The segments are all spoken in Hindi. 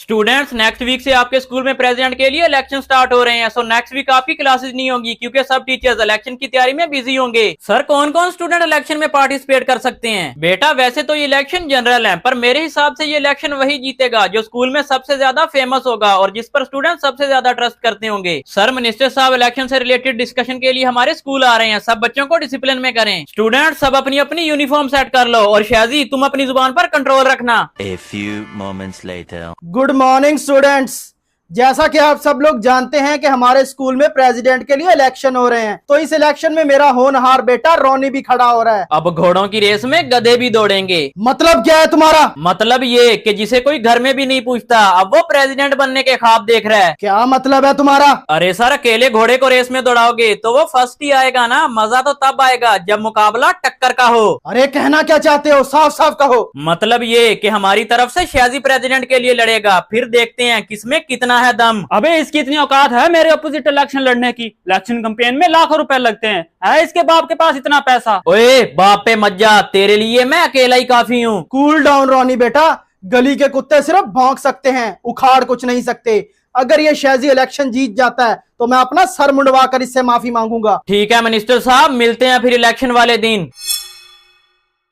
स्टूडेंट्स, नेक्स्ट वीक से आपके स्कूल में प्रेसिडेंट के लिए इलेक्शन स्टार्ट हो रहे हैं। सो नेक्स्ट वीक आपकी क्लासेस नहीं होंगी क्योंकि सब टीचर्स इलेक्शन की तैयारी में बिजी होंगे। सर, कौन कौन स्टूडेंट इलेक्शन में पार्टिसिपेट कर सकते हैं? बेटा, वैसे तो ये इलेक्शन जनरल है, पर मेरे हिसाब से ये इलेक्शन वही जीतेगा जो स्कूल में सबसे ज्यादा फेमस होगा और जिस पर स्टूडेंट सबसे ज्यादा ट्रस्ट करते होंगे। सर, मिनिस्टर साहब इलेक्शन से रिलेटेड डिस्कशन के लिए हमारे स्कूल आ रहे हैं। सब बच्चों को डिसिप्लिन में करें। स्टूडेंट सब अपनी अपनी यूनिफॉर्म सेट कर लो और शाजी तुम अपनी जुबान पर कंट्रोल रखना। A few moments later. Good morning students. जैसा कि आप सब लोग जानते हैं कि हमारे स्कूल में प्रेसिडेंट के लिए इलेक्शन हो रहे हैं, तो इस इलेक्शन में मेरा होनहार बेटा रोनी भी खड़ा हो रहा है। अब घोड़ों की रेस में गधे भी दौड़ेंगे। मतलब क्या है तुम्हारा? मतलब ये कि जिसे कोई घर में भी नहीं पूछता, अब वो प्रेसिडेंट बनने के ख्वाब देख रहा है। क्या मतलब है तुम्हारा? अरे सर, अकेले घोड़े को रेस में दौड़ाओगे तो वो फर्स्ट ही आएगा ना। मजा तो तब आएगा जब मुकाबला टक्कर का हो। अरे कहना क्या चाहते हो? साफ साफ कहो। मतलब ये कि हमारी तरफ से शाजी प्रेसिडेंट के लिए लड़ेगा, फिर देखते हैं किसमें कितना है दम। अबे इसकी इतनी औकात है मेरे अपोजिट इलेक्शन लड़ने की? इलेक्शन कैंपेन में लाखों रुपए लगते हैं। है इसके बाप के पास इतना पैसा? ओए बाप पे मत जा, तेरे लिए मैं अकेला ही काफी हूँ। कूल डाउन रोनी बेटा। गली के कुत्ते सिर्फ भौंक सकते हैं, उखाड़ कुछ नहीं सकते। अगर ये शाजी इलेक्शन जीत जाता है तो मैं अपना सर मुंडवा कर इससे माफी मांगूंगा। ठीक है मिनिस्टर साहब, मिलते हैं फिर इलेक्शन वाले दिन।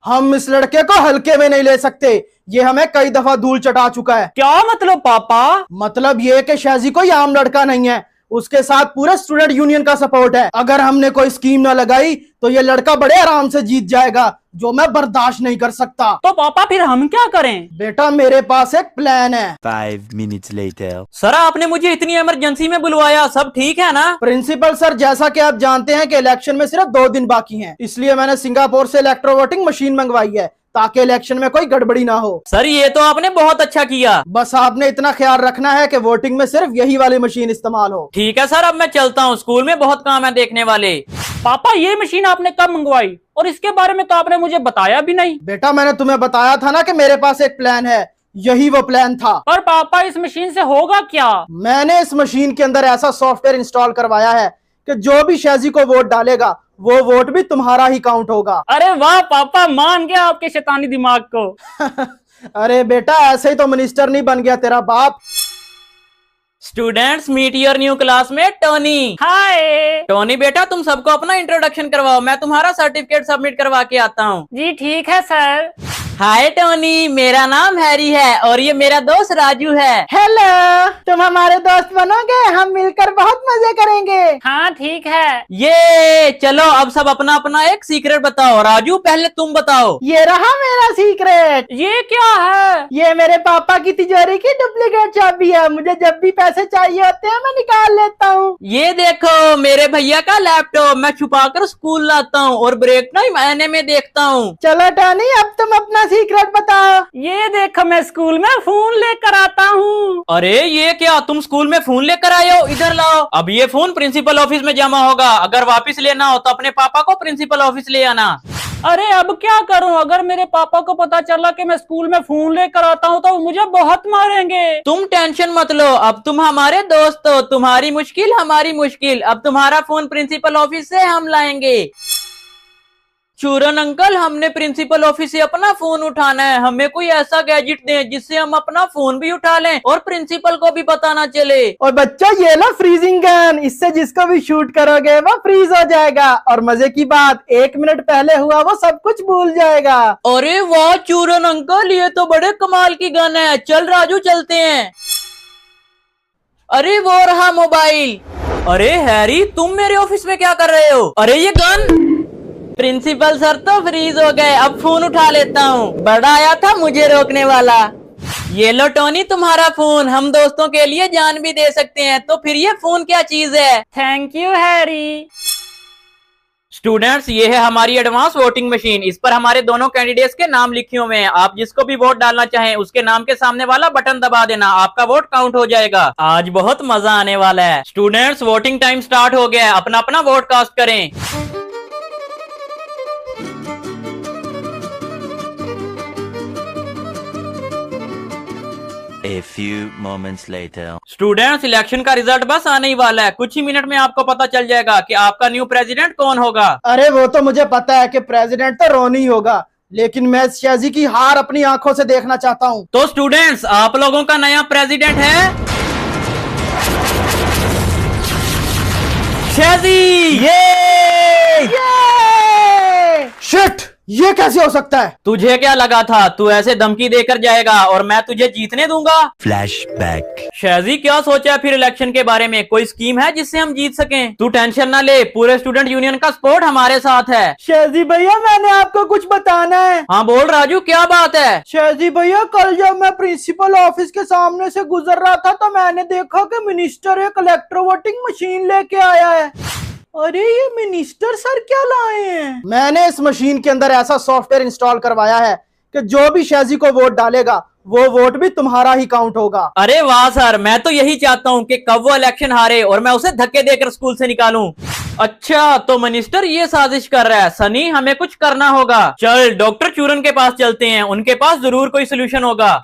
हम इस लड़के को हल्के में नहीं ले सकते, ये हमें कई दफा धूल चटा चुका है। क्या मतलब पापा? मतलब ये कि शाजी कोई आम लड़का नहीं है, उसके साथ पूरे स्टूडेंट यूनियन का सपोर्ट है। अगर हमने कोई स्कीम ना लगाई तो ये लड़का बड़े आराम से जीत जाएगा, जो मैं बर्दाश्त नहीं कर सकता। तो पापा फिर हम क्या करें? बेटा मेरे पास एक प्लान है। 5 minutes later. सर, आपने मुझे इतनी इमरजेंसी में बुलवाया, सब ठीक है ना? प्रिंसिपल सर, जैसा कि आप जानते हैं कि इलेक्शन में सिर्फ 2 दिन बाकी हैं, इसलिए मैंने सिंगापुर से इलेक्ट्रो वोटिंग मशीन मंगवाई है ताकि इलेक्शन में कोई गड़बड़ी ना हो। सर, ये तो आपने बहुत अच्छा किया। बस आपने इतना ख्याल रखना है कि वोटिंग में सिर्फ यही वाली मशीन इस्तेमाल हो। ठीक है सर, अब मैं चलता हूँ, स्कूल में बहुत काम है देखने वाले। पापा ये मशीन आपने कब मंगवाई और इसके बारे में तो आपने मुझे बताया भी नहीं। बेटा मैंने तुम्हें बताया था ना कि मेरे पास एक प्लान है, यही वो प्लान था। पर पापा इस मशीन से होगा क्या? मैंने इस मशीन के अंदर ऐसा सॉफ्टवेयर इंस्टॉल करवाया है कि जो भी शाजी को वोट डालेगा वो वोट भी तुम्हारा ही काउंट होगा। अरे वाह पापा, मान गया आपके शैतानी दिमाग को। अरे बेटा, ऐसे ही तो मिनिस्टर नहीं बन गया तेरा बाप। Students, meet your new classmate Tony. Hi Tony बेटा, तुम सबको अपना इंट्रोडक्शन करवाओ, मैं तुम्हारा सर्टिफिकेट सबमिट करवा के आता हूँ। जी ठीक है सर। हाय टोनी, मेरा नाम हैरी है और ये मेरा दोस्त राजू है। हेलो, तुम हमारे दोस्त बनोगे? हम मिलकर बहुत मजे करेंगे। हाँ ठीक है। ये चलो, अब सब अपना अपना एक सीक्रेट बताओ। राजू, पहले तुम बताओ। ये रहा मेरा सीक्रेट। ये क्या है? ये मेरे पापा की तिजोरी की डुप्लीकेट चाबी है, मुझे जब भी पैसे चाहिए होते हैं मैं निकाल लेता हूँ। ये देखो मेरे भैया का लैपटॉप, मैं छुपा कर स्कूल लाता हूँ और ब्रेक टाइम आने में देखता हूँ। चलो टॉनी, अब तुम अपना सीक्रेट बताओ। ये देखो मैं स्कूल में फोन लेकर आता हूँ। अरे ये क्या, तुम स्कूल में फोन लेकर आए हो? इधर लाओ। अब ये फोन प्रिंसिपल ऑफिस में जमा होगा, अगर वापस लेना हो तो अपने पापा को प्रिंसिपल ऑफिस ले आना। अरे अब क्या करूं? अगर मेरे पापा को पता चला कि मैं स्कूल में फोन लेकर आता हूं तो मुझे बहुत मारेंगे। तुम टेंशन मत लो, अब तुम हमारे दोस्त हो, तुम्हारी मुश्किल हमारी मुश्किल। अब तुम्हारा फोन प्रिंसिपल ऑफिस से हम लाएंगे। चूरन अंकल, हमने प्रिंसिपल ऑफिस से अपना फोन उठाना है, हमें कोई ऐसा गैजेट दें जिससे हम अपना फोन भी उठा लें और प्रिंसिपल को भी पता ना चले। और बच्चा ये लो फ्रीजिंग गन, इससे जिसको भी शूट करोगे वो फ्रीज हो जाएगा और मजे की बात, 1 मिनट पहले हुआ वो सब कुछ भूल जाएगा। अरे वाह चूरन अंकल, ये तो बड़े कमाल की गन है। चल राजू, चलते हैं। अरे वो रहा मोबाइल। अरे हैरी, तुम मेरे ऑफिस में क्या कर रहे हो? अरे ये गन। प्रिंसिपल सर तो फ्रीज हो गए, अब फोन उठा लेता हूँ। बड़ा आया था मुझे रोकने वाला। ये लो टोनी तुम्हारा फोन, हम दोस्तों के लिए जान भी दे सकते हैं, तो फिर ये फोन क्या चीज है? Thank you Harry. स्टूडेंट्स, ये है हमारी एडवांस वोटिंग मशीन, इस पर हमारे दोनों कैंडिडेट्स के नाम लिखे हुए हैं। आप जिसको भी वोट डालना चाहें उसके नाम के सामने वाला बटन दबा देना, आपका वोट काउंट हो जाएगा। आज बहुत मजा आने वाला है। स्टूडेंट्स, वोटिंग टाइम स्टार्ट हो गया है, अपना अपना वोट कास्ट करें। A few moments later. Students, election का रिजल्ट बस आने ही वाला है, कुछ ही मिनट में आपको पता चल जाएगा कि आपका न्यू प्रेसिडेंट कौन होगा। अरे वो तो मुझे पता है कि प्रेसिडेंट तो रोनी होगा, लेकिन मैं शहजी की हार अपनी आंखों से देखना चाहता हूँ। तो स्टूडेंट्स, आप लोगों का नया प्रेसिडेंट है शहजी। शिट, ये कैसे हो सकता है? तुझे क्या लगा था तू ऐसे धमकी देकर जाएगा और मैं तुझे जीतने दूंगा? Flashback. शहजी, क्या सोचा है फिर इलेक्शन के बारे में? कोई स्कीम है जिससे हम जीत सकें? तू टेंशन ना ले, पूरे स्टूडेंट यूनियन का सपोर्ट हमारे साथ है। शहजी भैया, मैंने आपको कुछ बताना है। हाँ बोल राजू, क्या बात है? शहजी भैया, कल जब मैं प्रिंसिपल ऑफिस के सामने से गुजर रहा था तो मैंने देखा कि मिनिस्टर एक इलेक्ट्रो वोटिंग मशीन लेके आया है। अरे ये मिनिस्टर सर क्या लाए हैं? मैंने इस मशीन के अंदर ऐसा सॉफ्टवेयर इंस्टॉल करवाया है कि जो भी शहजी को वोट डालेगा वो वोट भी तुम्हारा ही काउंट होगा। अरे वाह सर, मैं तो यही चाहता हूँ कि कब वो इलेक्शन हारे और मैं उसे धक्के देकर स्कूल से निकालूं। अच्छा, तो मिनिस्टर ये साजिश कर रहा है। सनी, हमें कुछ करना होगा। चल डॉक्टर चूरन के पास चलते हैं, उनके पास जरूर कोई सोल्यूशन होगा।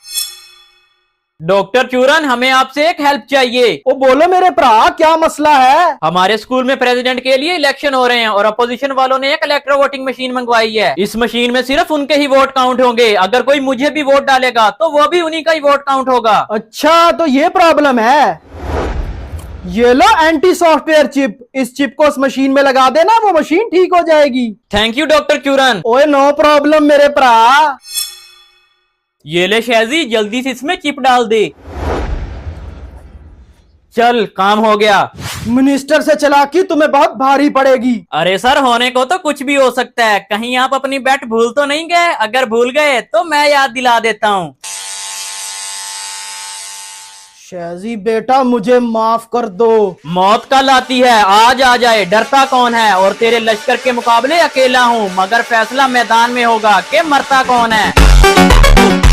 डॉक्टर चूरन, हमें आपसे एक हेल्प चाहिए। वो बोलो मेरे भरा, क्या मसला है? हमारे स्कूल में प्रेसिडेंट के लिए इलेक्शन हो रहे हैं और अपोजिशन वालों ने एक इलेक्ट्रो वोटिंग मशीन मंगवाई है। इस मशीन में सिर्फ उनके ही वोट काउंट होंगे। अगर कोई मुझे भी वोट डालेगा तो वो भी उन्हीं का ही वोट काउंट होगा। अच्छा, तो ये प्रॉब्लम है। ये लो एंटी सॉफ्टवेयर चिप, इस चिप को उस मशीन में लगा देना, वो मशीन ठीक हो जाएगी। थैंक यू डॉक्टर चूरन। ओए नो प्रॉब्लम मेरे भरा। ये ले शहजी, जल्दी से इसमें चिप डाल दे। चल, काम हो गया। मिनिस्टर से चालाकी तुम्हें बहुत भारी पड़ेगी। अरे सर, होने को तो कुछ भी हो सकता है। कहीं आप अपनी बैट भूल तो नहीं गए? अगर भूल गए तो मैं याद दिला देता हूँ। शहजी बेटा, मुझे माफ कर दो। मौत कल आती है, आज आ जाए, डरता कौन है? और तेरे लश्कर के मुकाबले अकेला हूँ, मगर फैसला मैदान में होगा कि मरता कौन है।